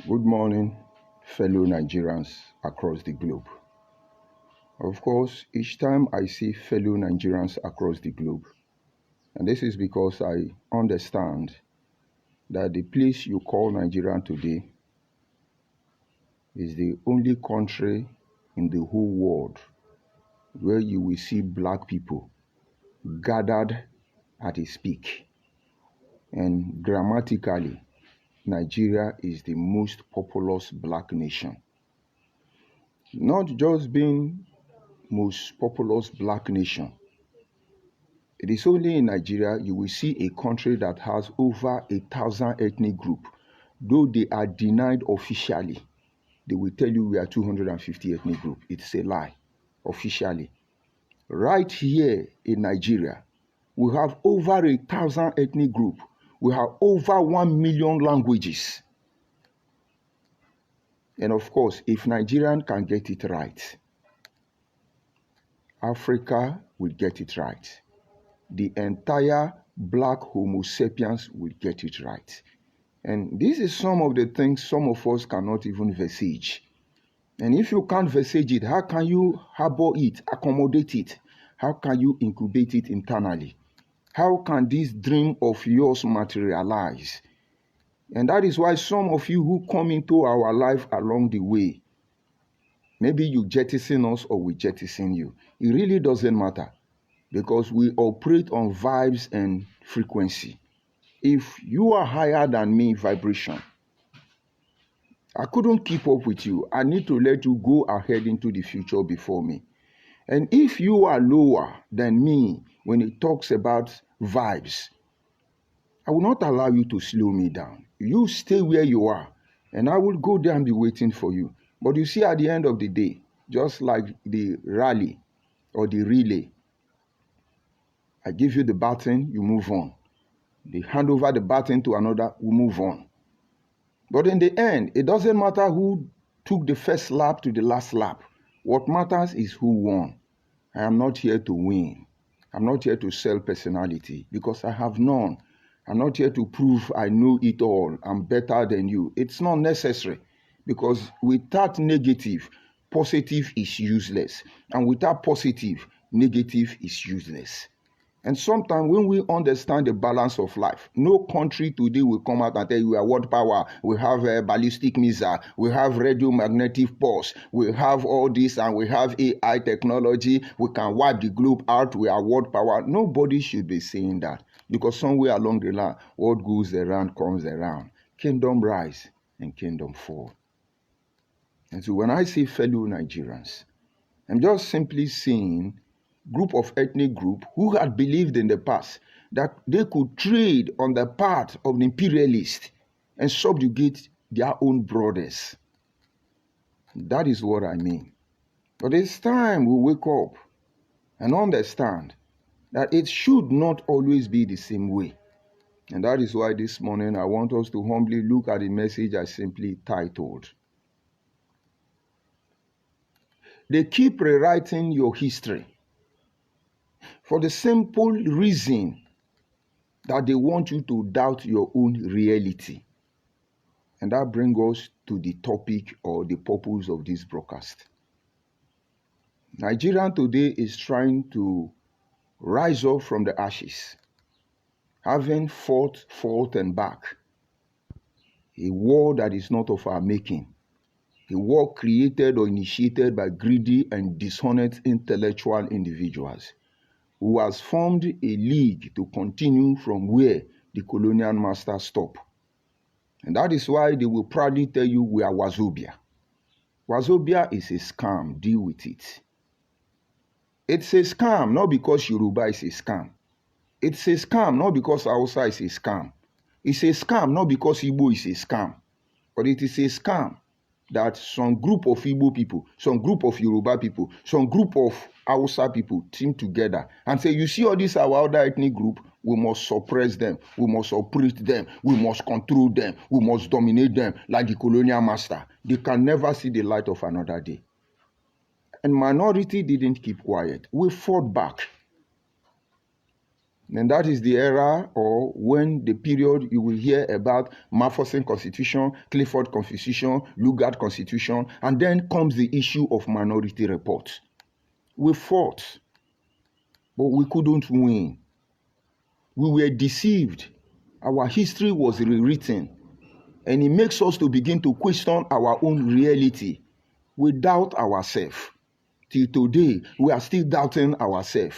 Good morning, fellow Nigerians across the globe. Of course, each time I see fellow Nigerians across the globe, and this is because I understand that the place you call Nigeria today is the only country in the whole world where you will see black people gathered at its peak. And grammatically, Nigeria is the most populous black nation. Not just being most populous black nation. It is only in Nigeria you will see a country that has over 1,000 ethnic groups. Though they are denied officially, they will tell you we are 250 ethnic groups. It's a lie, officially. Right here in Nigeria, we have over 1,000 ethnic groups. We have over 1 million languages. And of course, if Nigerians can get it right, Africa will get it right. The entire black Homo sapiens will get it right. And this is some of the things some of us cannot even visage. And if you can't visage it, how can you harbor it, accommodate it? How can you incubate it internally? How can this dream of yours materialize? And that is why some of you who come into our life along the way, maybe you jettison us or we jettison you. It really doesn't matter because we operate on vibes and frequency. If you are higher than me vibration, I couldn't keep up with you. I need to let you go ahead into the future before me. And if you are lower than me when it talks about vibes, I will not allow you to slow me down. You stay where you are, and I will go there and be waiting for you. But you see, at the end of the day, just like the rally or the relay, I give you the baton, you move on. They hand over the baton to another, we move on. But in the end, it doesn't matter who took the first lap to the last lap. What matters is who won. I am not here to win. I'm not here to sell personality because I have none. I'm not here to prove I know it all. I'm better than you. It's not necessary because without negative, positive is useless. And without positive, negative is useless. And sometimes when we understand the balance of life, no country today will come out and tell you we are world power, we have a ballistic missile, we have radiomagnetic pulse, we have all this and we have AI technology, we can wipe the globe out, we are world power. Nobody should be saying that because somewhere along the line, what goes around comes around. Kingdom rise and kingdom fall. And so when I say fellow Nigerians, I'm just simply saying group of ethnic group who had believed in the past that they could trade on the part of the imperialists and subjugate their own brothers. That is what I mean. But it's time we wake up and understand that it should not always be the same way. And that is why this morning I want us to humbly look at the message I simply titled, They Keep Rewriting Your History for the simple reason that they want you to doubt your own reality. And that brings us to the topic or the purpose of this broadcast. Nigeria today is trying to rise up from the ashes, having fought and back. A war that is not of our making. A war created or initiated by greedy and dishonest intellectual individuals who has formed a league to continue from where the colonial masters stop. And that is why they will proudly tell you we are Wazobia. Wazobia is a scam. Deal with it. It's a scam not because Yoruba is a scam. It's a scam not because Hausa is a scam. It's a scam not because Igbo is a scam. But it is a scam that some group of Igbo people, some group of Yoruba people, some group of Hausa people team together and say, you see all this our other ethnic group, we must suppress them, we must operate them, we must control them, we must dominate them like the colonial master. They can never see the light of another day. And minority didn't keep quiet. We fought back. And that is the era or when the period you will hear about Masterson Constitution, Clifford Constitution, Lugard Constitution, and then comes the issue of Minority Report. We fought, but we couldn't win. We were deceived. Our history was rewritten, and it makes us to begin to question our own reality. We doubt ourselves. Till today, we are still doubting ourselves.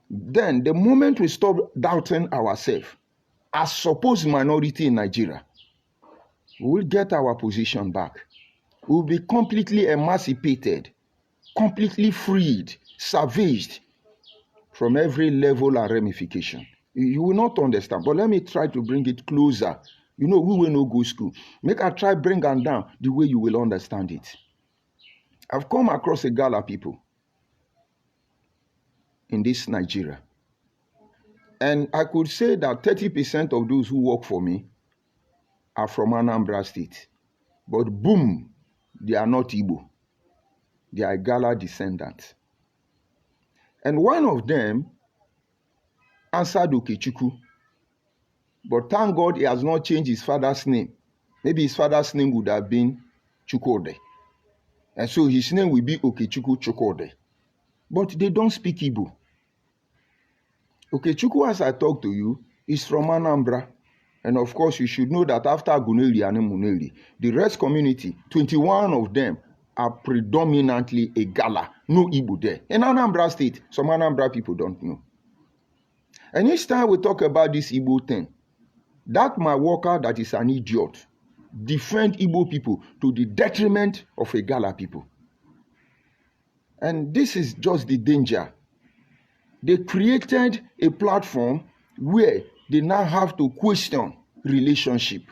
Then, the moment we stop doubting ourselves, as supposed minority in Nigeria, we will get our position back. We will be completely emancipated, completely freed, savaged from every level and ramification. You will not understand, but let me try to bring it closer. You know, we will not go school. Make I try bring them down the way you will understand it. I've come across a Gala people in this Nigeria. And I could say that 30% of those who work for me are from Anambra State. But boom, they are not Igbo. They are Gala descendants. And one of them answered Okechukwu. But thank God he has not changed his father's name. Maybe his father's name would have been Chukwode. And so his name will be Okechukwu Chukwode. But they don't speak Igbo. Okechukwu, as I talk to you, is from Anambra. And of course, you should know that after Aguneri and Emuneri, the rest community, 21 of them are predominantly a Gala. No Igbo there. In Anambra State, some Anambra people don't know. And each time we talk about this Igbo thing, that my worker that is an idiot defend Igbo people to the detriment of a Gala people. And this is just the danger. They created a platform where they now have to question relationship.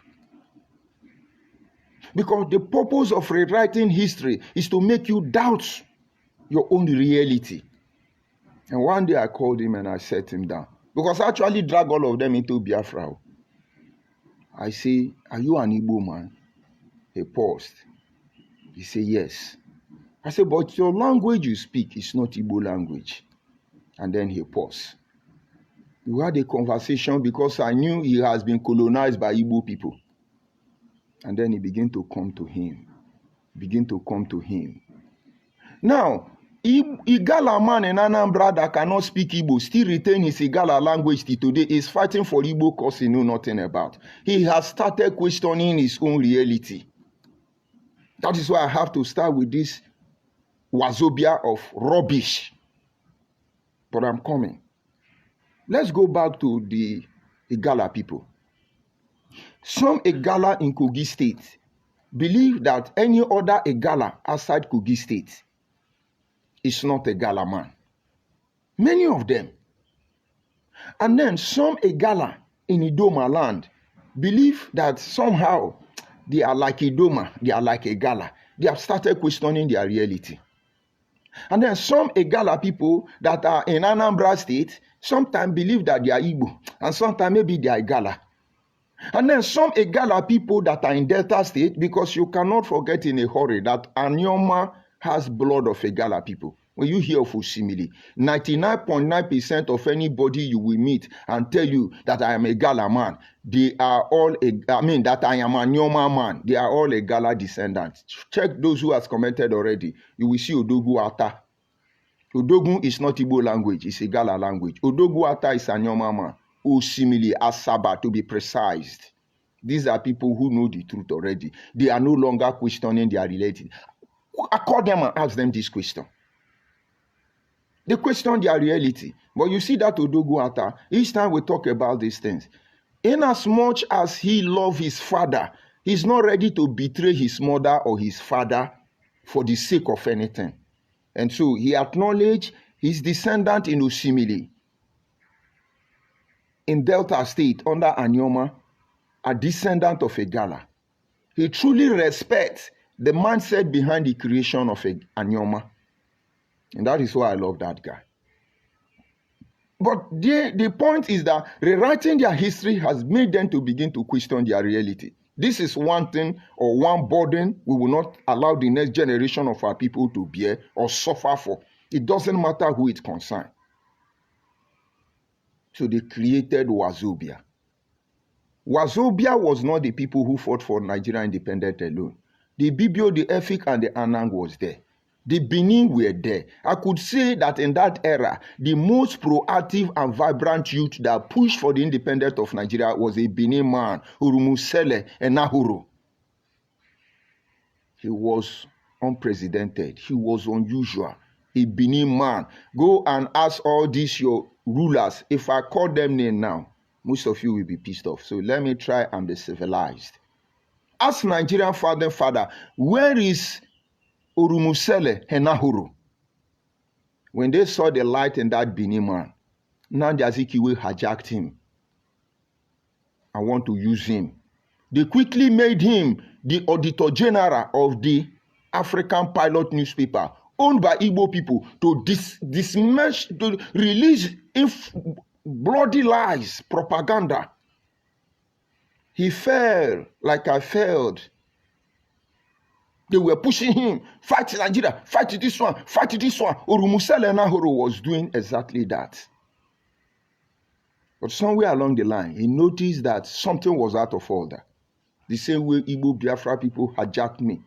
Because the purpose of rewriting history is to make you doubt your own reality. And one day I called him and I set him down. Because I actually drag all of them into Biafra. I say, are you an Igbo man? He paused. He said, yes. I said, but your language you speak is not Igbo language. And then he paused. We had a conversation because I knew he has been colonized by Igbo people. And then he began to come to him. Now, Igala man in Anambra that cannot speak Igbo still retain his Igala language till today is fighting for Igbo cause he know nothing about. He has started questioning his own reality. That is why I have to start with this wazobia of rubbish. But I'm coming. Let's go back to the Igala people. Some Igala in Kogi State believe that any other Igala outside Kogi State is not a Igala man. Many of them. And then some Igala in Idoma land believe that somehow they are like Idoma, they are like Igala. They have started questioning their reality. And then some Igala people that are in Anambra State sometimes believe that they are Igbo, and sometimes maybe they are Igala. And then some Igala people that are in Delta State, because you cannot forget in a hurry that Anioma has blood of Igala people. When you hear of Osimili, 99.9% of anybody you will meet and tell you that I am a Gala man, they are all, that I am a Nyoma man, they are all a Gala descendants. Check those who has commented already. You will see Odogu Ata. Odogu is not Igbo language, it's a Gala language. Odogu Ata is a Nyoma man. Osimili, Asaba, to be precise. These are people who know the truth already. They are no longer questioning their related. I call them and ask them this question. They question their reality. But you see that Odogu Ata, each time we talk about these things, in as much as he loves his father, he's not ready to betray his mother or his father for the sake of anything. And so he acknowledged his descendant in Osimili, in Delta State under Anioma, a descendant of a Gala. He truly respects the mindset behind the creation of Anioma. And that is why I love that guy. But the point is that rewriting their history has made them to begin to question their reality. This is one thing or one burden we will not allow the next generation of our people to bear or suffer for. It doesn't matter who it concerns. So they created Wazobia. Wazobia was not the people who fought for Nigeria independence alone. The Bibio, the Efik, and the Anang was there. The Benin were there. I could say that in that era, the most proactive and vibrant youth that pushed for the independence of Nigeria was a Benin man, Urumusele Enahoro. He was unprecedented. He was unusual. A Benin man. Go and ask all these your rulers. If I call them name now, most of you will be pissed off. So let me try and be civilized. Ask Nigerian father, where is Urumusele Enahoro? When they saw the light in that Benin man, Nnamdi Azikiwe hijacked him. I want to use him. They quickly made him the Auditor General of the African Pilot newspaper, owned by Igbo people, to dismesh, to release bloody lies, propaganda. He fell like I failed. They were pushing him, fight Nigeria, fight this one, fight this one. Urumusele Enahoro was doing exactly that. But somewhere along the line, he noticed that something was out of order. The same way Igbo Biafra people hijacked me.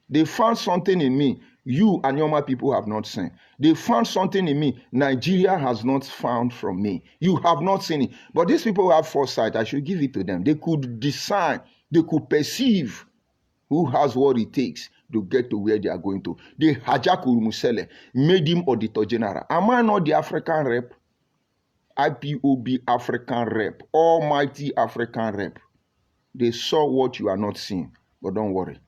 They found something in me you and Yoma people have not seen. They found something in me Nigeria has not found from me. You have not seen it. But these people have foresight. I should give it to them. They could decide, they could perceive who has what it takes to get to where they are going to. They hijacked Urumusele, made him Auditor General. Am I not the African rep? IPOB African rep, almighty African rep. They saw what you are not seeing, but don't worry.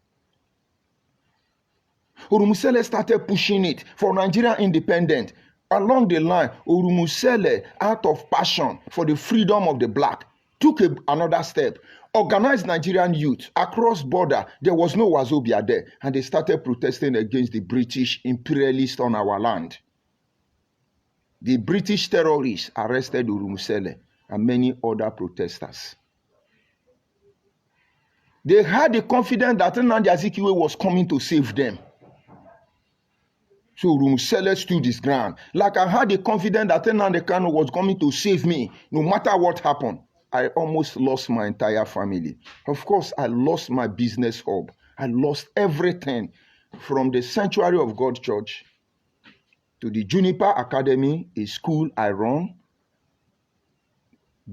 Urumusele started pushing it for Nigeria independence. Along the line, Urumusele, out of passion for the freedom of the black, took another step. Organized Nigerian youth across border. There was no Wazobia there, and they started protesting against the British imperialists on our land. The British terrorists arrested Urumusele and many other protesters. They had the confidence that Nnamdi Azikiwe was coming to save them. So Urumusele stood his ground. Like I had the confidence that Nnamdi Kanu was coming to save me, no matter what happened. I almost lost my entire family. Of course, I lost my business hub. I lost everything, from the Sanctuary of God Church to the Juniper Academy, a school I run,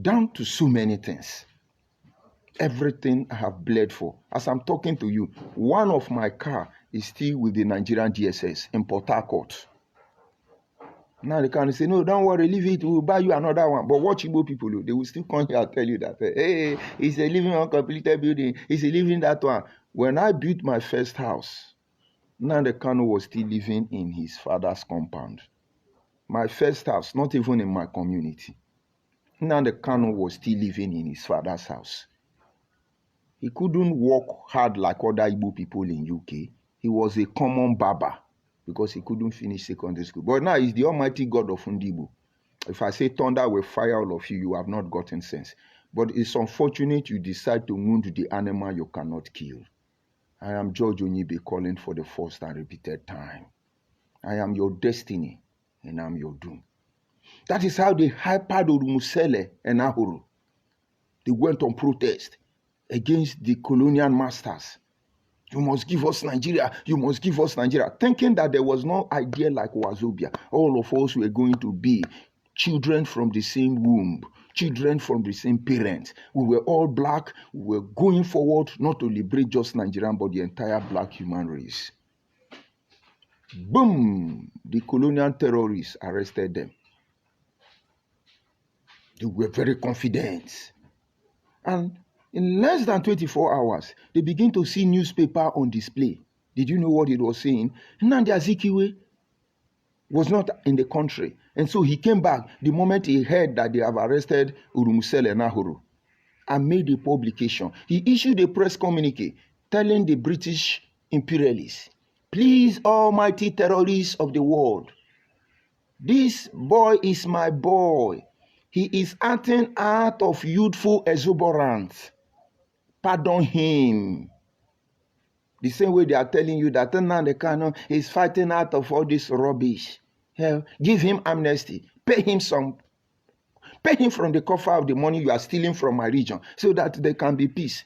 down to so many things. Everything I have bled for. As I'm talking to you, one of my car is still with the Nigerian DSS in Port Harcourt. Now they can say, no, don't worry, leave it, we'll buy you another one. But what Igbo people do, they will still come here and tell you that, hey, it's a living uncompleted building, it's a living that one. When I built my first house, Nnamdi Kanu was still living in his father's compound. My first house, not even in my community. Nnamdi Kanu was still living in his father's house. He couldn't work hard like other Igbo people in UK. He was a common barber because he couldn't finish secondary school. But now he's the almighty God of Ndibo. If I say thunder will fire all of you, you have not gotten sense. But it's unfortunate you decide to wound the animal you cannot kill. I am George Onyibe calling for the first and repeated time. I am your destiny and I'm your doom. That is how they hypered Urumusele and Enahoro. They went on protest against the colonial masters. You must give us Nigeria. You must give us Nigeria. Thinking that there was no idea like Wazobia. All of us were going to be children from the same womb, children from the same parents. We were all black. We were going forward not to liberate just Nigerian, but the entire black human race. Boom! The colonial terrorists arrested them. They were very confident. And in less than 24 hours, they begin to see newspaper on display. Did you know what it was saying? Nnamdi Azikiwe was not in the country. And so he came back the moment he heard that they have arrested Urumusele Enahoro and made a publication. He issued a press communique telling the British imperialists, please, almighty terrorists of the world, this boy is my boy. He is acting out of youthful exuberance. Pardon him. The same way they are telling you that Nnamdi Kanu is fighting out of all this rubbish. Hell, give him amnesty. Pay him Pay him from the cover of the money you are stealing from my region so that there can be peace.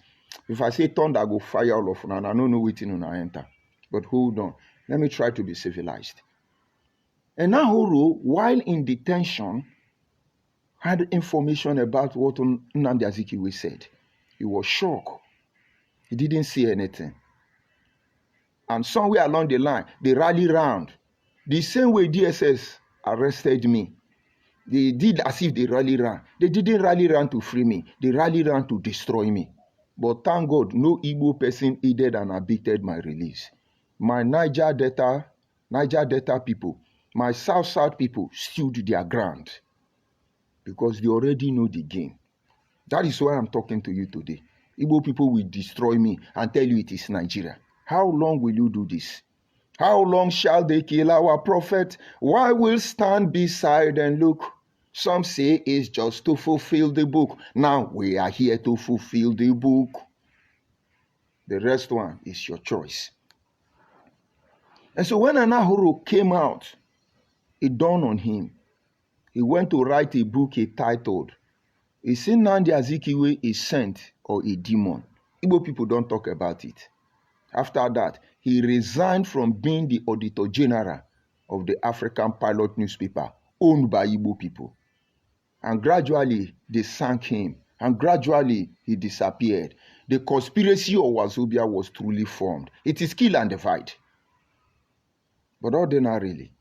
If I say thunder, go fire all of una, and I don't know waiting on I enter. But hold on. Let me try to be civilized. And Nahoro, while in detention, had information about what Nnamdi Azikiwe said. He was shocked. He didn't see anything. And somewhere along the line, they rallied round. The same way DSS arrested me. They did as if they rallied round. They didn't rally round to free me. They rallied round to destroy me. But thank God, no Igbo person aided and abetted my release. My Niger Delta people, my South people stood their ground because they already know the game. That is why I'm talking to you today. Igbo people will destroy me and tell you it is Nigeria. How long will you do this? How long shall they kill our prophet? Why will stand beside and look? Some say it's just to fulfill the book. Now we are here to fulfill the book. The rest one is your choice. And so when Anahoro came out, it dawned on him. He went to write a book he titled, Is Nnamdi Azikiwe a saint or a demon? Igbo people don't talk about it. After that, he resigned from being the Auditor General of the African Pilot newspaper owned by Igbo people. And gradually, they sank him. And gradually, he disappeared. The conspiracy of Wazobia was truly formed. It is kill and divide. But ordinarily,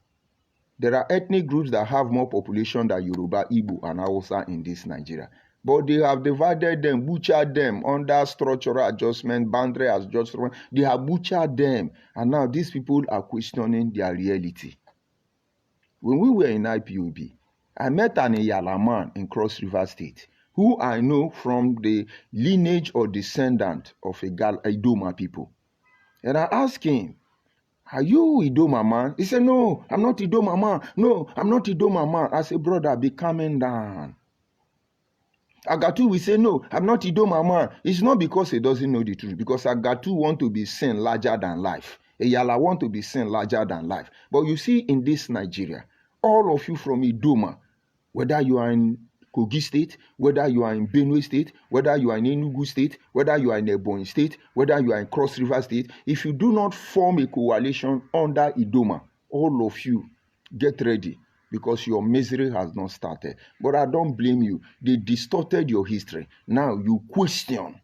there are ethnic groups that have more population than Yoruba, Igbo, and Hausa in this Nigeria. But they have divided them, butchered them under structural adjustment, boundary adjustment. They have butchered them. And now these people are questioning their reality. When we were in IPOB, I met an Iyala man in Cross River State, who I know from the lineage or descendant of Idoma people. And I asked him, are you Idoma man? He said, no, I'm not Idoma man. No, I'm not Idoma man. I said, brother, be calming down. Agatu will say, no, I'm not Idoma man. It's not because he doesn't know the truth, because Agatu want to be seen larger than life. Iyala want to be seen larger than life. But you see, in this Nigeria, all of you from Idoma, whether you are in Kogi State, whether you are in Benue State, whether you are in Enugu State, whether you are in Ebonyi State, whether you are in Cross River State, if you do not form a coalition under Idoma, all of you, get ready, because your misery has not started. But I don't blame you. They distorted your history. Now you question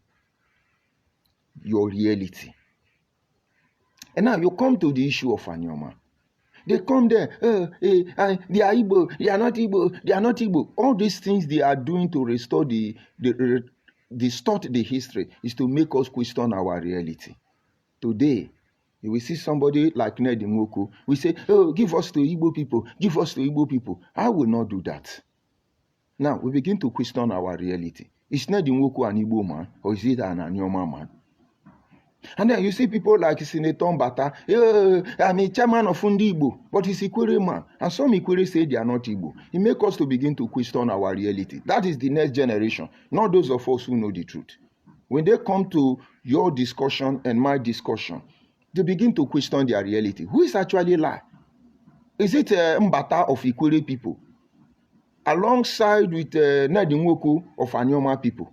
your reality. And now you come to the issue of Anyoma. They come there, they are Igbo, they are not Igbo, they are not Igbo. All these things they are doing to restore distort the history is to make us question our reality. Today, you will see somebody like Nnedi Nwoko, we say, oh, give us to Igbo people, give us to Igbo people. I will not do that. Now, we begin to question our reality. Is Nnedi Nwoko an Igbo man, or is it an Anyoma man? And then you see people like Senator Mbata, I'm a chairman of Fundi Igbo, but he's Ikwere man. And some Ikwere say they are not Igbo. It makes us to begin to question our reality. That is the next generation, not those of us who know the truth. When they come to your discussion and my discussion, they begin to question their reality. Who is actually lying? Is it Mbata of Ikwere people alongside with Nnedi Nwoko of Anyoma people?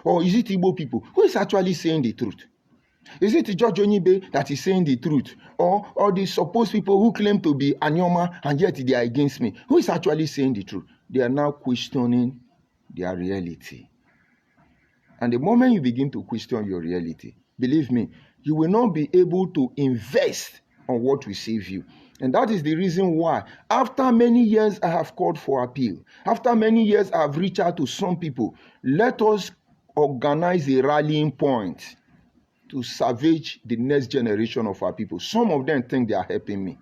Or is it Igbo people? Who is actually saying the truth? Is it George Onibe that is saying the truth? Or the supposed people who claim to be Anyoma and yet they are against me? Who is actually saying the truth? They are now questioning their reality. And the moment you begin to question your reality, believe me, you will not be able to invest on what will save you. And that is the reason why, after many years, I have called for appeal. After many years, I have reached out to some people. Let us organize a rallying point to salvage the next generation of our people. Some of them think they are helping me.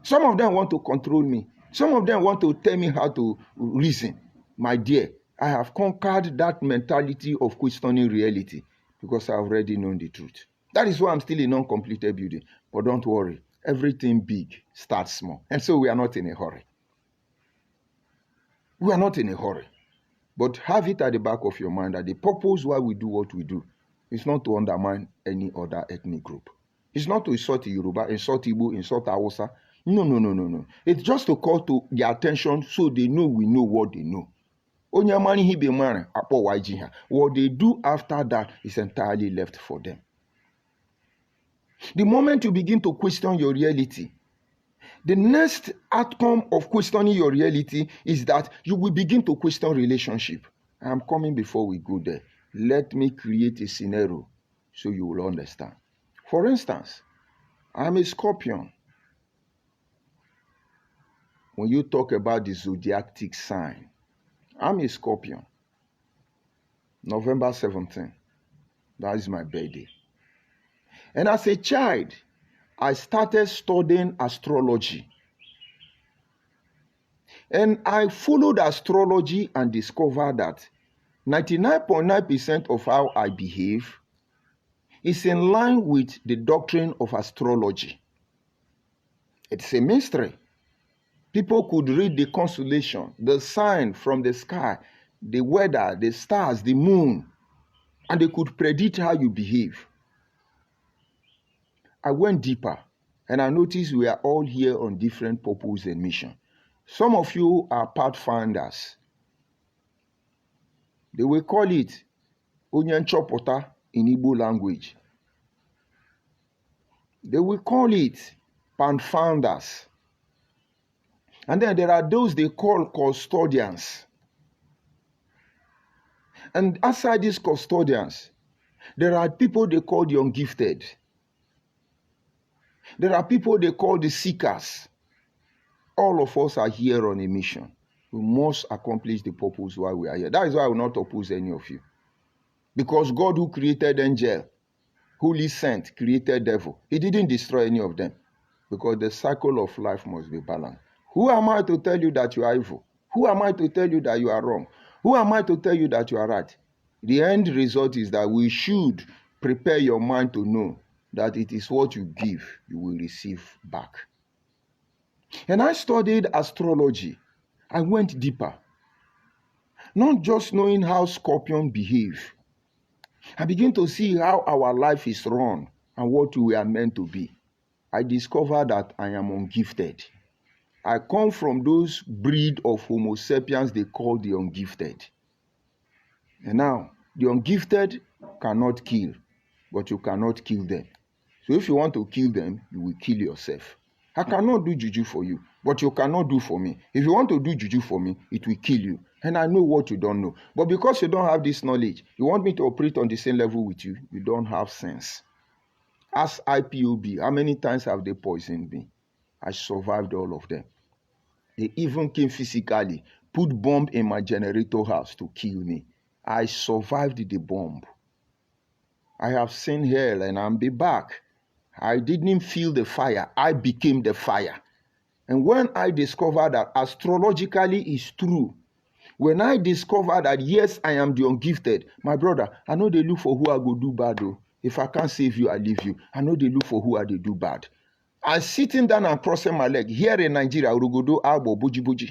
Some of them want to control me. Some of them want to tell me how to reason. My dear, I have conquered that mentality of questioning reality because I have already known the truth. That is why I'm still in uncompleted building. But don't worry, everything big starts small. And so we are not in a hurry. We are not in a hurry. But have it at the back of your mind that the purpose why we do what we do is not to undermine any other ethnic group. It's not to insult Yoruba, insult Igbo, insult Hausa. No, no, no, no, no. It's just to call to their attention so they know we know what they know. What they do after that is entirely left for them. The moment you begin to question your reality, the next outcome of questioning your reality is that you will begin to question relationship. I'm coming before we go there. Let me create a scenario so you will understand. For instance, I'm a Scorpion. When you talk about the zodiac sign, I'm a Scorpion. November 17th. That is my birthday. And as a child, I started studying astrology. And I followed astrology and discovered that 99.9% of how I behave is in line with the doctrine of astrology. It's a mystery. People could read the constellation, the sign from the sky, the weather, the stars, the moon, and they could predict how you behave. I went deeper and I noticed we are all here on different purpose and mission. Some of you are pathfinders. They will call it Onyenchopota in Igbo language. They will call it Panfounders. And then there are those they call custodians. And outside these custodians, there are people they call the ungifted. There are people they call the seekers. All of us are here on a mission. We must accomplish the purpose why we are here. That is why I will not oppose any of you. Because God who created angel, wholly sent, created devil, he didn't destroy any of them. Because the cycle of life must be balanced. Who am I to tell you that you are evil? Who am I to tell you that you are wrong? Who am I to tell you that you are right? The end result is that we should prepare your mind to know that it is what you give, you will receive back. And I studied astrology. I went deeper. Not just knowing how Scorpion behave. I began to see how our life is run and what we are meant to be. I discovered that I am ungifted. I come from those breed of Homo sapiens they call the ungifted. And now, the ungifted cannot kill, but you cannot kill them. So if you want to kill them, you will kill yourself. I cannot do juju for you, but you cannot do for me. If you want to do juju for me, it will kill you. And I know what you don't know. But because you don't have this knowledge, you want me to operate on the same level with you, you don't have sense. Ask IPOB, how many times have they poisoned me? I survived all of them. They even came physically, put bomb in my generator house to kill me. I survived the bomb. I have seen hell and I'm be back. I didn't feel the fire. I became the fire. And when I discovered that astrologically is true, when I discovered that yes, I am the ungifted, my brother, I know they look for who I go do bad though. If I can't save you, I leave you. I know they look for who I they do bad. I'm sitting down and crossing my leg. Here in Nigeria, Urugudo, Abo, Buji Buji.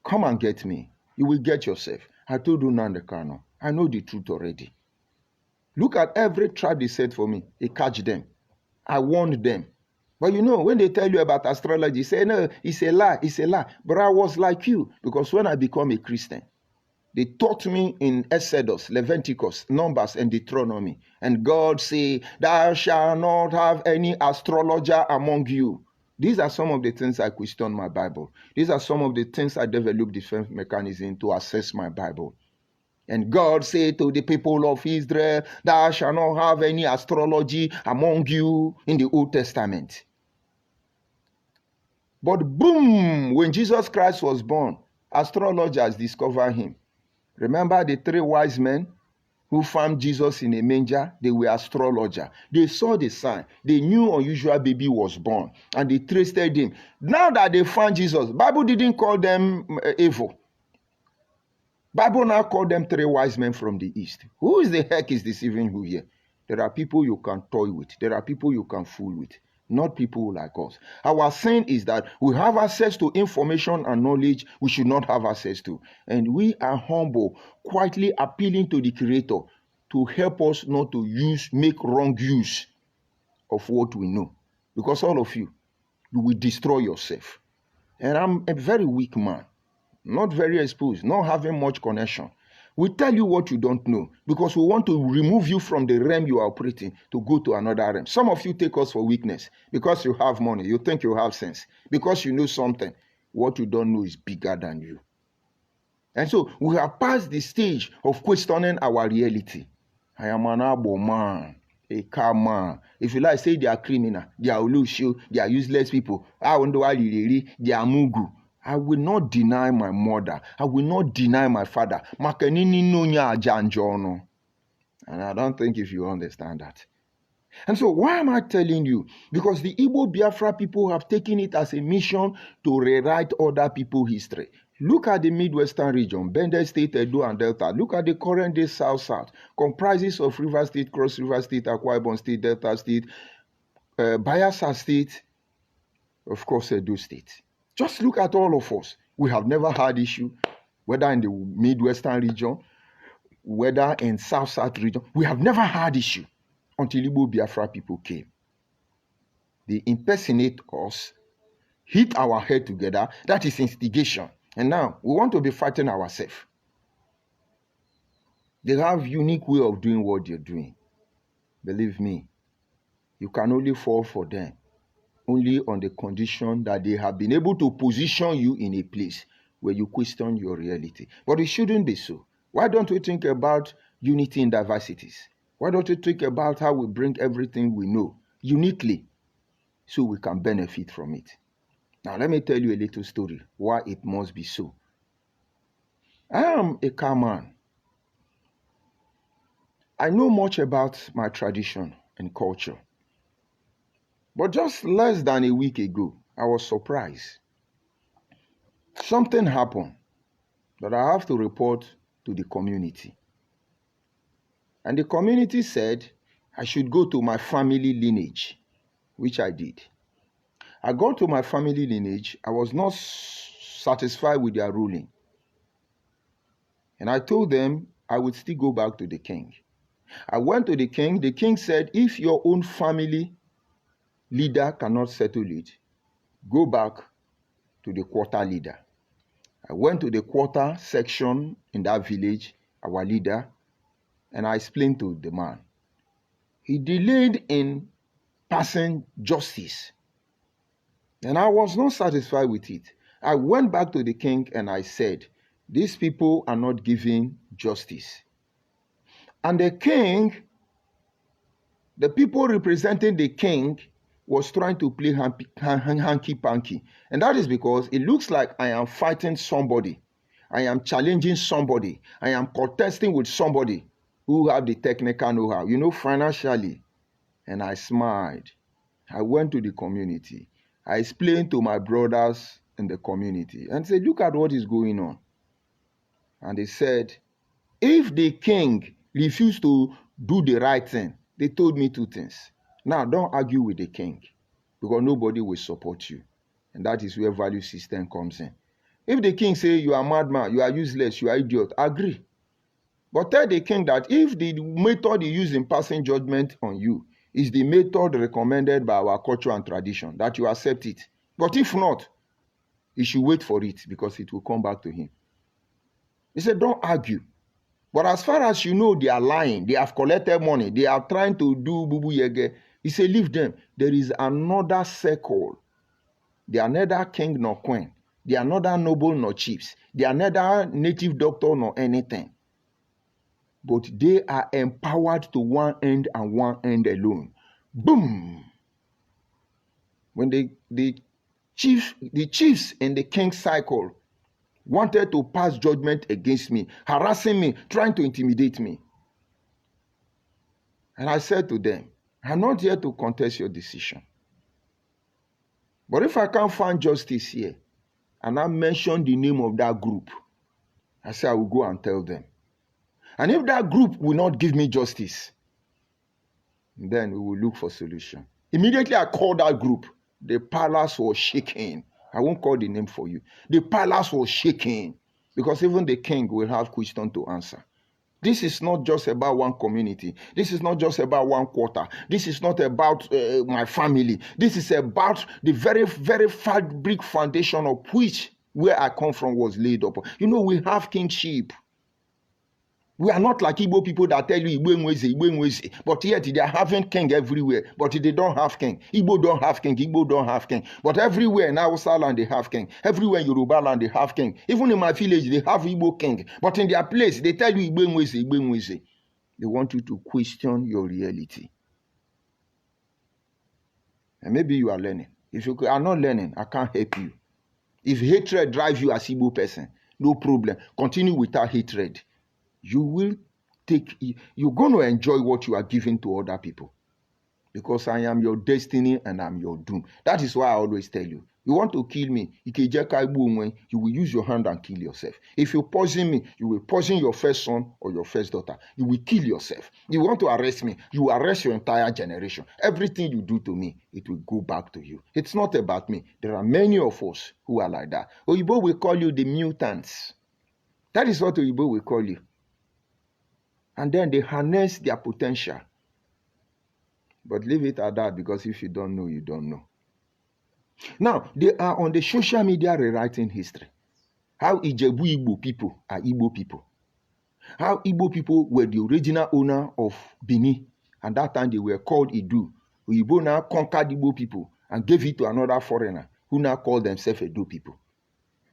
Come and get me. You will get yourself. I told you Nnamdi Kanu. I know the truth already. Look at every tribe they said for me. They catch them. I warned them. But you know, when they tell you about astrology, say, no, it's a lie, it's a lie. But I was like you, because when I become a Christian, they taught me in Exodus, Leviticus, Numbers, and Deuteronomy. And God say, thou shalt not have any astrologer among you. These are some of the things I question my Bible. These are some of the things I developed defense mechanism to assess my Bible. And God said to the people of Israel, thou shalt not have any astrology among you in the Old Testament. But boom, when Jesus Christ was born, astrologers discovered him. Remember the 3 wise men who found Jesus in a manger? They were astrologers. They saw the sign. They knew unusual baby was born. And they traced him. Now that they found Jesus, Bible didn't call them evil. Bible now called them 3 wise men from the east. Who is the heck is deceiving who here? There are people you can toy with. There are people you can fool with. Not people like us. Our sin is that we have access to information and knowledge we should not have access to. And we are humble, quietly appealing to the Creator to help us not to make wrong use of what we know. Because all of you, you will destroy yourself. And I'm a very weak man, not very exposed, not having much connection. We tell you what you don't know because we want to remove you from the realm you are operating to go to another realm. Some of you take us for weakness because you have money. You think you have sense. Because you know something. What you don't know is bigger than you. And so we have passed the stage of questioning our reality. I am an able man, a car man. If you like, say they are criminal, they are Olusho, they are useless people. They are Mugu. I will not deny my mother. I will not deny my father. And I don't think if you understand that. And so why am I telling you? Because the Igbo Biafra people have taken it as a mission to rewrite other people's history. Look at the Midwestern region, Bendel State, Edo, and Delta. Look at the current day South-South. Comprises of River State, Cross River State, Akwa Ibom State, Delta State, Bayelsa State, of course, Edo State. Just look at all of us. We have never had issue, whether in the Midwestern region, whether in South-South region. We have never had issue until Igbo Biafra people came. They impersonate us, hit our head together. That is instigation. And now, we want to be fighting ourselves. They have unique way of doing what they're doing. Believe me, you can only fall for them only on the condition that they have been able to position you in a place where you question your reality. But it shouldn't be so. Why don't we think about unity in diversities? Why don't we think about how we bring everything we know uniquely so we can benefit from it? Now, let me tell you a little story why it must be so. I am a car man. I know much about my tradition and culture. But just less than a week ago, I was surprised. Something happened that I have to report to the community. And the community said I should go to my family lineage, which I did. I got to my family lineage. I was not satisfied with their ruling. And I told them I would still go back to the king. I went to the king. The king said, if your own family leader cannot settle it, go back to the quarter leader. I went to the quarter section in that village, our leader, and I explained to the man. He delayed in passing justice. And I was not satisfied with it. I went back to the king and I said, these people are not giving justice. And the king, the people representing the king, was trying to play hanky-panky. And that is because it looks like I am fighting somebody. I am challenging somebody. I am contesting with somebody who have the technical know-how, financially. And I smiled. I went to the community. I explained to my brothers in the community and said, look at what is going on. And they said, if the king refused to do the right thing, they told me two things. Now, don't argue with the king because nobody will support you. And that is where value system comes in. If the king say you are madman, you are useless, you are idiot, agree. But tell the king that if the method he used in passing judgment on you is the method recommended by our culture and tradition, that you accept it. But if not, he should wait for it because it will come back to him. He said, don't argue. But as far as you know, they are lying. They have collected money. They are trying to do bubu yege. He said, leave them. There is another circle. They are neither king nor queen. They are neither noble nor chiefs. They are neither native doctor nor anything. But they are empowered to one end and one end alone. Boom! When the chiefs in the king's cycle wanted to pass judgment against me, harassing me, trying to intimidate me. And I said to them, I'm not here to contest your decision. But if I can't find justice here, and I mention the name of that group, I say I will go and tell them. And if that group will not give me justice, then we will look for solution. Immediately I called that group. The palace was shaking. I won't call the name for you. The palace was shaking because even the king will have question to answer. This is not just about one community. This is not just about one quarter. This is not about my family. This is about the very, very fabric foundation of which where I come from was laid up. You know, we have kingship. We are not like Igbo people that tell you Igbo Nweze, Igbo Nweze, but yet they are having king everywhere, but they don't have king. Igbo don't have king, Igbo don't have king. But everywhere in Hausa land they have king. Everywhere in Yoruba land they have king. Even in my village they have Igbo king. But in their place they tell you Igbo Nweze, Igbo Nweze. They want you to question your reality. And maybe you are learning. If you are not learning, I can't help you. If hatred drives you as Igbo person, no problem. Continue without hatred. You're going to enjoy what you are giving to other people. Because I am your destiny and I'm your doom. That is why I always tell you. You want to kill me, you will use your hand and kill yourself. If you poison me, you will poison your first son or your first daughter. You will kill yourself. You want to arrest me, you will arrest your entire generation. Everything you do to me, it will go back to you. It's not about me. There are many of us who are like that. Oyibo will call you the mutants. That is what Oyibo will call you. And then they harness their potential. But leave it at that, because if you don't know, you don't know. Now, they are on the social media rewriting history. How Ijebu Igbo people are Igbo people. How Igbo people were the original owner of Benin. And that time they were called Idu. Igbo now conquered Igbo people and gave it to another foreigner who now called themselves Edo people.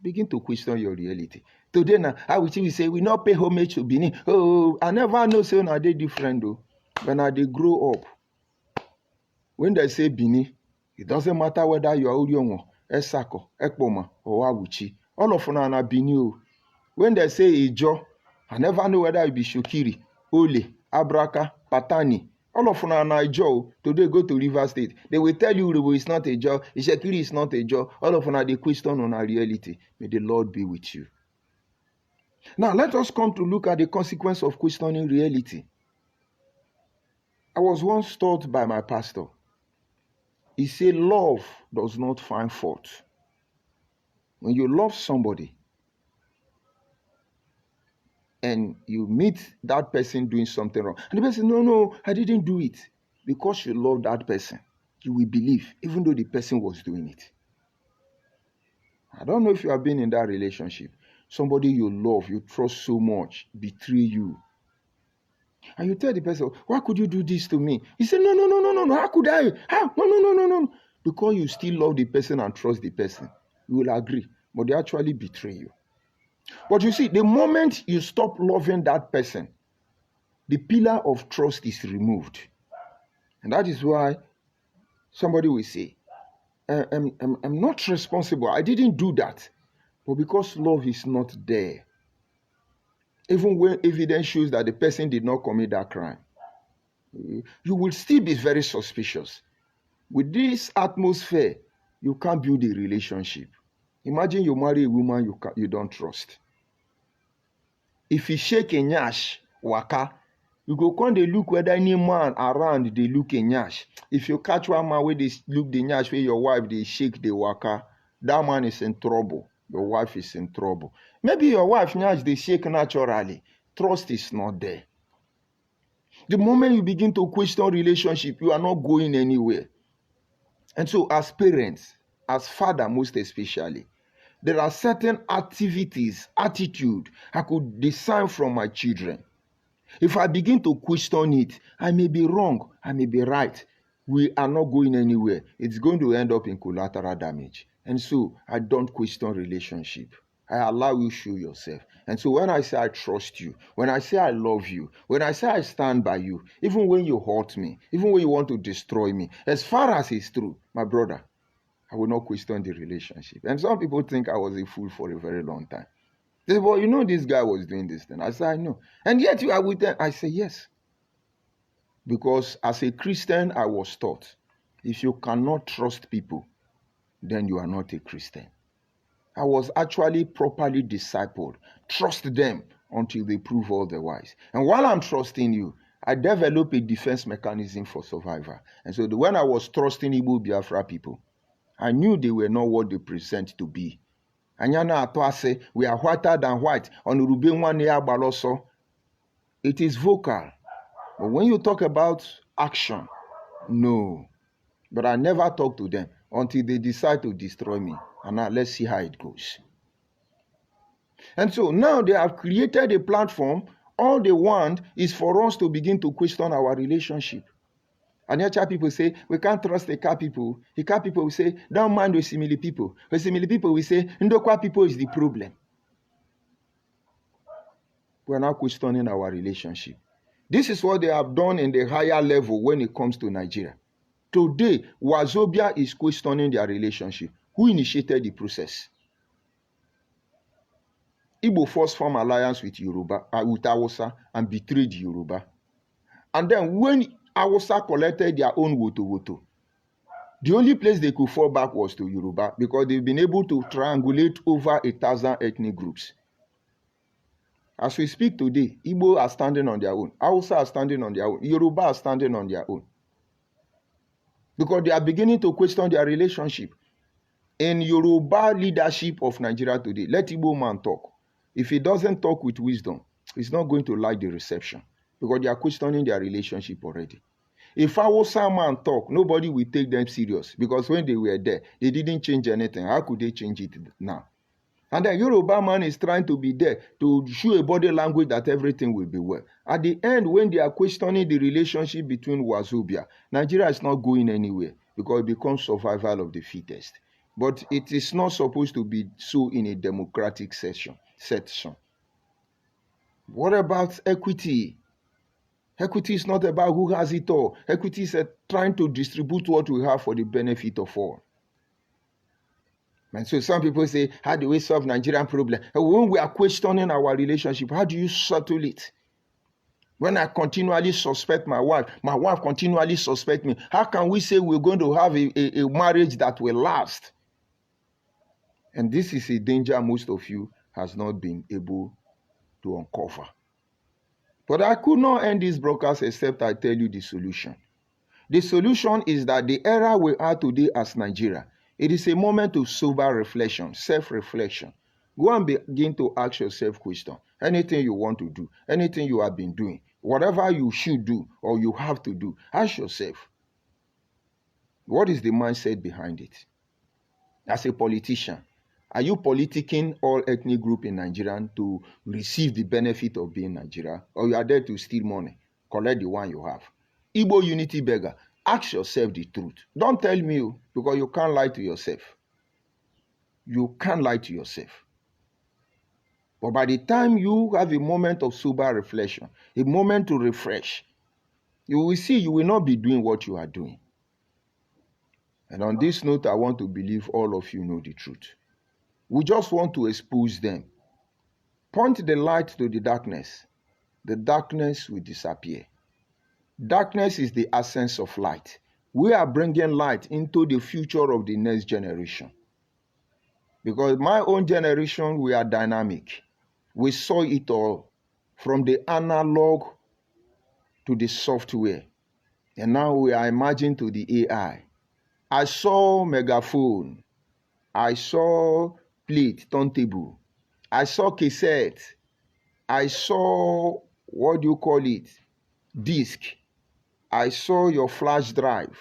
Begin to question your reality. Today now, I will say, we not pay homage to Benin. Oh, I never know, so now they different though. When they grow up, when they say Benin, it doesn't matter whether you are Uriongo, Esako, Ekpoma, or Awuchi. All of them are Benin. When they say Ijo, I never know whether it be Shokiri, Ole, Abraka, Patani. All of them are Ijo. Today go to River State. They will tell you Urubu is not a Ijo, Ishekiri is not a Ijo. All of them are the question on our reality. May the Lord be with you. Now let us come to look at the consequence of questioning reality. I was once taught by my pastor. He said, love does not find fault. When you love somebody and you meet that person doing something wrong, and the person, no, I didn't do it. Because you love that person, you will believe, even though the person was doing it. I don't know if you have been in that relationship. Somebody you love, you trust so much, betray you. And you tell the person, why could you do this to me? He said, no, how could I? How? No. Because you still love the person and trust the person. You will agree, but they actually betray you. But you see, the moment you stop loving that person, the pillar of trust is removed. And that is why somebody will say, I'm not responsible. I didn't do that. But because love is not there, even when evidence shows that the person did not commit that crime, you will still be very suspicious. With this atmosphere, you can't build a relationship. Imagine you marry a woman you don't trust. If you shake a nyash, waka, you go come dey look whether any man around dey look a nyash. If you catch one man where they look the nyash where your wife they shake the waka, that man is in trouble. Your wife is in trouble. Maybe your wife nyash they shake naturally. Trust is not there. The moment you begin to question relationship, you are not going anywhere. And so as parents, as father most especially, there are certain activities, attitude I could discern from my children. If I begin to question it, I may be wrong, I may be right. We are not going anywhere. It's going to end up in collateral damage. And so I don't question relationship. I allow you to show yourself. And so when I say I trust you, when I say I love you, when I say I stand by you, even when you hurt me, even when you want to destroy me, as far as it's true, my brother, I will not question the relationship. And some people think I was a fool for a very long time. They say, well, you know this guy was doing this thing. I say, I know. And yet you are with them. I say, yes. Because as a Christian, I was taught, if you cannot trust people, then you are not a Christian. I was actually properly discipled. Trust them until they prove otherwise. And while I'm trusting you, I develop a defense mechanism for survival. And so when I was trusting Igbo Biafra people, I knew they were not what they present to be. Anyana Atoase, we are whiter than white. On Urubenwa Nea Baloso. It is vocal. But when you talk about action, no. But I never talk to them until they decide to destroy me. And now let's see how it goes. And so now they have created a platform. All they want is for us to begin to question our relationship. And the people say, we can't trust the car people. The car people will say, don't mind the Osimili people. The Osimili people will say, Ndokwa people is the problem. We're now questioning our relationship. This is what they have done in the higher level when it comes to Nigeria. Today, Wazobia is questioning their relationship. Who initiated the process? Igbo first formed alliance with Yoruba, with Hausa, and betrayed Yoruba. And then when Hausa collected their own woto, the only place they could fall back was to Yoruba because they've been able to triangulate over 1,000 ethnic groups. As we speak today, Igbo are standing on their own. Hausa are standing on their own. Yoruba are standing on their own. Because they are beginning to question their relationship. In Yoruba leadership of Nigeria today, let Igbo man talk. If he doesn't talk with wisdom, he's not going to like the reception. Because they are questioning their relationship already. If Hausa man talk, nobody will take them serious. Because when they were there, they didn't change anything. How could they change it now? And the Yoruba man is trying to be there to show a body language that everything will be well. At the end, when they are questioning the relationship between Wazobia, Nigeria is not going anywhere because it becomes survival of the fittest. But it is not supposed to be so in a democratic section. What about equity? Equity is not about who has it all. Equity is trying to distribute what we have for the benefit of all. And so some people say, how do we solve Nigerian problem? When we are questioning our relationship, how do you settle it? When I continually suspect my wife continually suspects me, how can we say we're going to have a marriage that will last? And this is a danger most of you has not been able to uncover. But I could not end this broadcast except I tell you the solution. The solution is that the era we are today as Nigeria, it is a moment of sober reflection, self-reflection. Go and begin to ask yourself questions. Anything you want to do, anything you have been doing, whatever you should do or you have to do, ask yourself, what is the mindset behind it? As a politician, are you politicking all ethnic groups in Nigeria to receive the benefit of being Nigeria? Or you are there to steal money, collect the one you have? Igbo unity beggar. Ask yourself the truth. Don't tell me, because you can't lie to yourself. You can't lie to yourself. But by the time you have a moment of sober reflection, a moment to refresh, you will see you will not be doing what you are doing. And on this note, I want to believe all of you know the truth. We just want to expose them. Point the light to the darkness. The darkness will disappear. Darkness is the essence of light. We are bringing light into the future of the next generation. Because my own generation, we are dynamic. We saw it all from the analog to the software. And now we are emerging to the AI. I saw megaphone. I saw plate, turntable. I saw cassette. I saw, what do you call it? Disc. I saw your flash drive.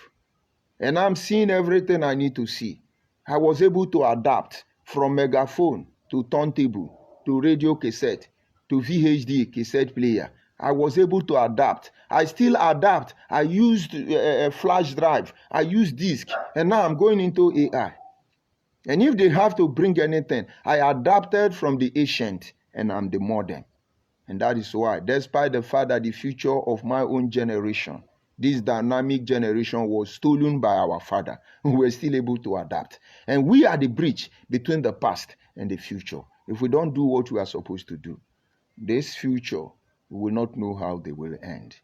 And I'm seeing everything I need to see. I was able to adapt from megaphone to turntable to radio cassette to VHD cassette player. I was able to adapt. I still adapt. I used a flash drive. I used disc. And now I'm going into AI. And if they have to bring anything, I adapted from the ancient and I'm the modern. And that is why, despite the fact that the future of my own generation, this dynamic generation was stolen by our father, we were still able to adapt. And we are the bridge between the past and the future. If we don't do what we are supposed to do, this future, we will not know how they will end.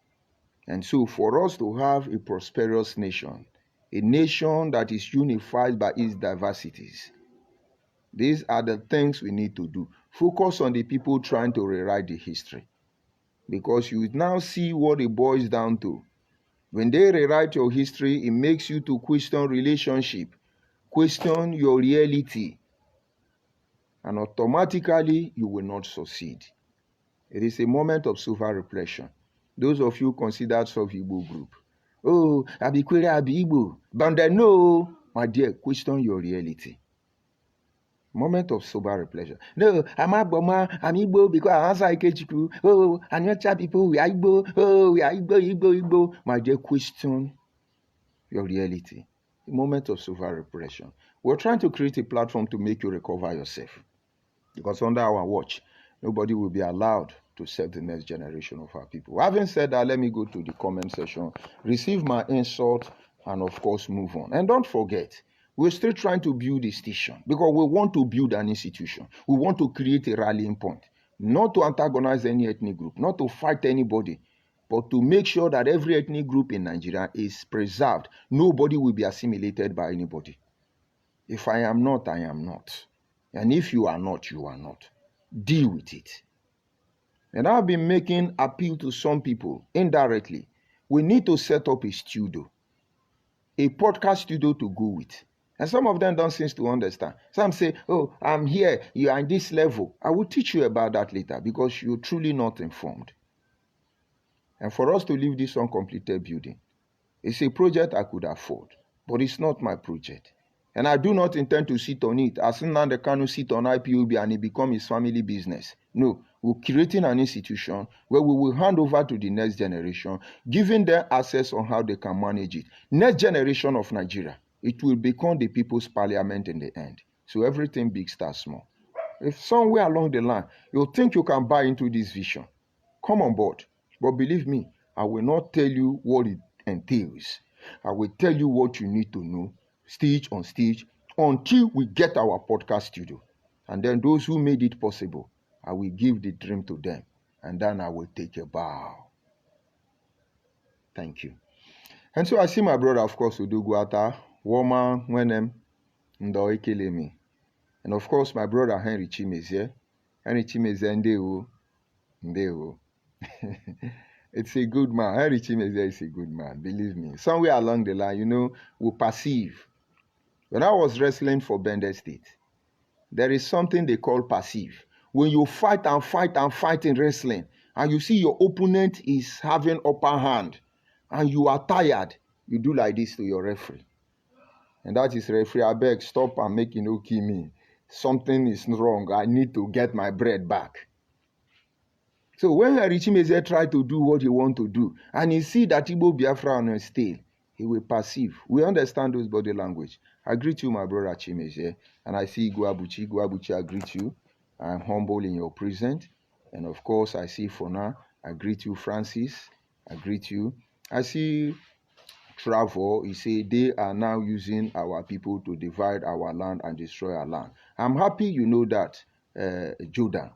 And so for us to have a prosperous nation, a nation that is unified by its diversities, these are the things we need to do. Focus on the people trying to rewrite the history. Because you now see what it boils down to. When they rewrite your history, it makes you to question relationship, question your reality, and automatically you will not succeed. It is a moment of self-reflection. Those of you considered Igbo group, oh, Abikwere Abi Igbo, but then no, my dear, question your reality. Moment of sober reflection. No, I'm Igbo because I answer Ikechukwu. Oh, and your people, we are Igbo. Oh, we are Igbo. My dear, question your reality. A moment of sober reflection. We're trying to create a platform to make you recover yourself. Because under our watch, nobody will be allowed to serve the next generation of our people. Having said that, let me go to the comment section, receive my insult, and of course, move on. And don't forget, we're still trying to build a station because we want to build an institution. We want to create a rallying point, not to antagonize any ethnic group, not to fight anybody, but to make sure that every ethnic group in Nigeria is preserved. Nobody will be assimilated by anybody. If I am not, I am not. And if you are not, you are not. Deal with it. And I've been making appeal to some people indirectly. We need to set up a studio, a podcast studio to go with. And some of them don't seem to understand. Some say, oh, I'm here, you are in this level. I will teach you about that later because you're truly not informed. And for us to leave this uncompleted building, it's a project I could afford, but it's not my project. And I do not intend to sit on it as Nnamdi Kanu sit on IPOB and it become his family business. No, we're creating an institution where we will hand over to the next generation, giving them access on how they can manage it. Next generation of Nigeria, it will become the people's parliament in the end. So everything big starts small. If somewhere along the line, you think you can buy into this vision, come on board. But believe me, I will not tell you what it entails. I will tell you what you need to know, stage on stage, until we get our podcast studio. And then those who made it possible, I will give the dream to them. And then I will take a bow. Thank you. And so I see my brother, of course, Uduguata, Woma, Wenem, Ndo Ekelemi. And of course, my brother, Henry Chimezie. Henry Chimezie, Ndeo. It's a good man. Henry Chimezie is a good man, believe me. Somewhere along the line, we perceive. When I was wrestling for Bender State, there is something they call perceive. When you fight and fight and fight in wrestling, and you see your opponent is having upper hand, and you are tired, you do like this to your referee. And that is, referee, I beg, stop and make kill me. Something is wrong. I need to get my bread back. So when Henry Chimezie try to do what he want to do, and he see that Igbo Biafra on his tail, he will perceive. We understand those body language. I greet you, my brother Chimezie, and I see Iguabuchi. Iguabuchi, I greet you. I'm humble in your presence. And of course, I see Fona. I greet you, Francis. I greet you. I see Trevor. He say they are now using our people to divide our land and destroy our land. I'm happy you know that, Jordan.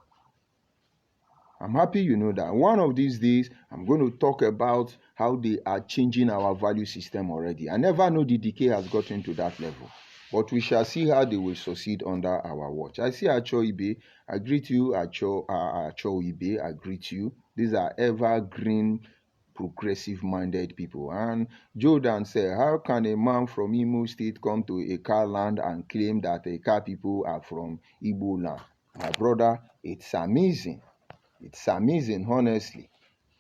I'm happy you know that. One of these days, I'm going to talk about how they are changing our value system already. I never know the decay has gotten to that level. But we shall see how they will succeed under our watch. I see Acho Ibe. I greet you, Acho Ibe. I greet you. These are evergreen, progressive-minded people. And Jordan said, how can a man from Imo State come to Eka land and claim that Eka people are from Igbo land? My brother, it's amazing. It's amazing, honestly.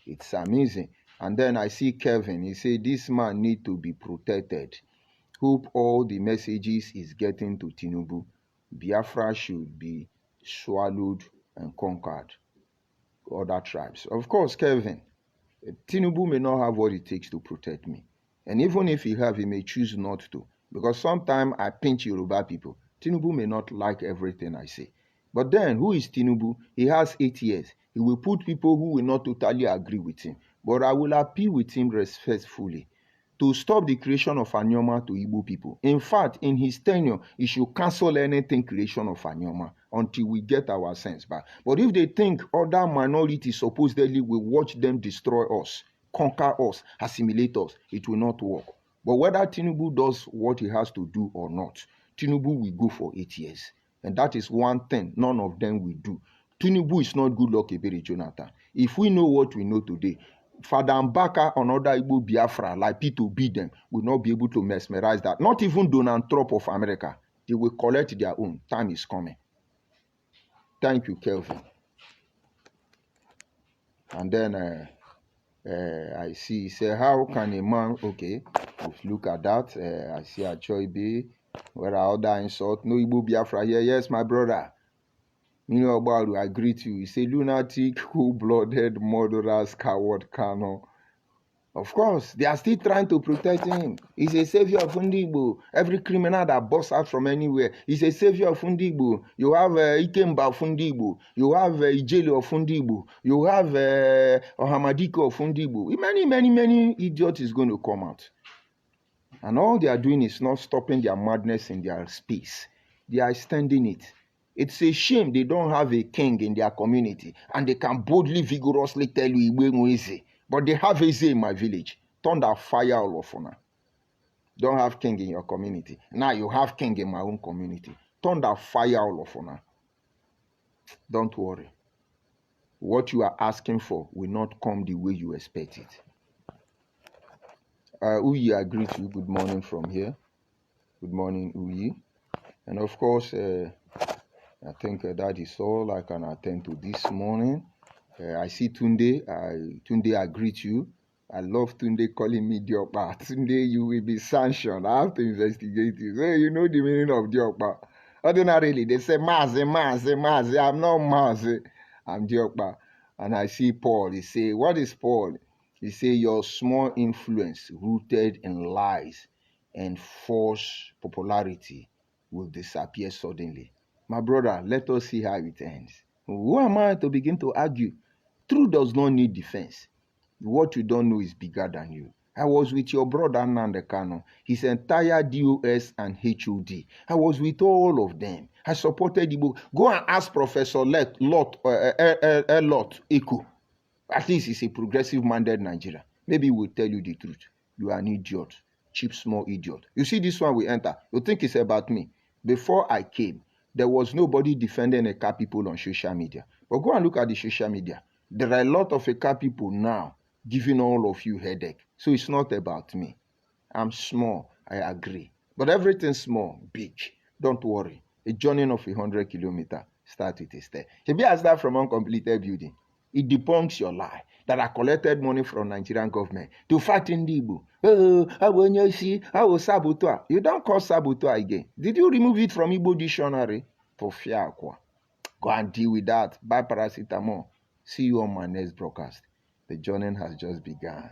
It's amazing. And then I see Kevin. He said, this man need to be protected. Hope all the messages is getting to Tinubu. Biafra should be swallowed and conquered. Other tribes. Of course, Kevin, Tinubu may not have what it takes to protect me. And even if he have, he may choose not to. Because sometimes I pinch Yoruba people. Tinubu may not like everything I say. But then, who is Tinubu? He has 8 years. He will put people who will not totally agree with him. But I will appeal with him respectfully to stop the creation of Anyoma to Igbo people. In fact, in his tenure, he should cancel anything creation of Anyoma until we get our sense back. But if they think other minorities supposedly will watch them destroy us, conquer us, assimilate us, it will not work. But whether Tinubu does what he has to do or not, Tinubu will go for 8 years. And that is one thing none of them will do. Tinubu is not Goodluck Ebele Jonathan. If we know what we know today, Father Mbaka and other Igbo Biafra like P2B them will not be able to mesmerize that. Not even Donald Trump of America. They will collect their own. Time is coming. Thank you, Kelvin. And then I see, say, how can a man, okay, let's look at that. I see a Choibe, where are other insult, no Igbo Biafra here. Yes, my brother. I greet you. He say, lunatic, cold-blooded, murderers, coward, Kano. Of course, they are still trying to protect him. He's a savior of Fundigbo. Every criminal that busts out from anywhere, he's a savior of Fundigbo. You have Ikemba of Fundigbo. You have Ijeli of Fundigbo. You have Ohamadiko of Fundigbo. Many idiots is going to come out. And all they are doing is not stopping their madness in their space. They are extending it. It's a shame they don't have a king in their community and they can boldly, vigorously tell you Igwe Nweze. But they have Eze in my village. Thunder fire all of now. Don't have king in your community. Now you have king in my own community. Thunder fire all of now. Don't worry. What you are asking for will not come the way you expect it. Uyi, I greet you. Good morning from here. Good morning, Uyi. And of course, I think that is all I can attend to this morning. I see Tunde. Tunde, I greet you. I love Tunde calling me Diokpa. Tunde, you will be sanctioned. I have to investigate you. So you know the meaning of Diokpa. Ordinarily, they say Maze. I'm not Maze. I'm Diokpa. And I see Paul. He say, what is Paul? He say, your small influence rooted in lies and false popularity will disappear suddenly. My brother, let us see how it ends. Who am I to begin to argue? Truth does not need defense. What you don't know is bigger than you. I was with your brother Nnamdi Kanu, his entire DOS and HOD. I was with all of them. I supported Igbo. Go and ask Professor Lot Eku. At least he's a progressive-minded Nigerian. Maybe he will tell you the truth. You are an idiot. Cheap, small idiot. You see this one we enter. You think it's about me. Before I came, there was nobody defending Eka people on social media. But go and look at the social media. There are a lot of Eka people now giving all of you headache. So it's not about me. I'm small, I agree. But everything small, big. Don't worry. A journey of 100 kilometers starts with a step. Maybe I start from uncompleted building. It debunks your lie that I collected money from Nigerian government to fight in the Igbo. Oh, I will saboteur. You don't call saboteur again. Did you remove it from Igbo dictionary? For fear. Go and deal with that. Buy paracetamol. See you on my next broadcast. The journey has just begun.